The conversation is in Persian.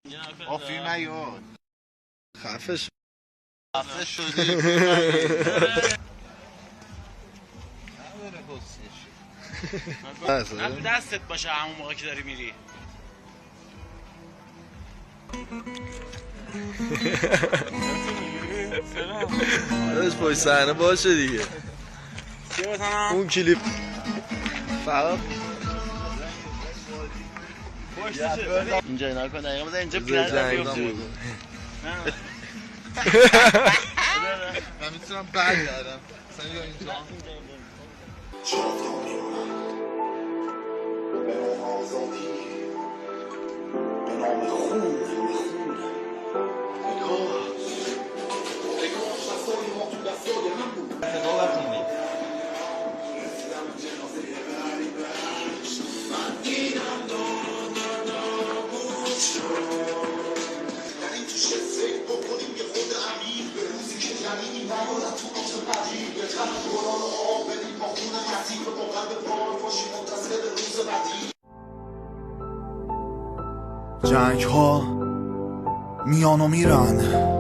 فیلم نیاد خفه شده نه دستت باشه همون موقع که داری میری. داداش پشت صحنه باشه دیگه. اون کلیپ فقط اینجا نکن دقیقا بذار اینجا پیرد بیفته. من میتونم برگردم مثلا یا اینجا جنگ ها میان و میرن،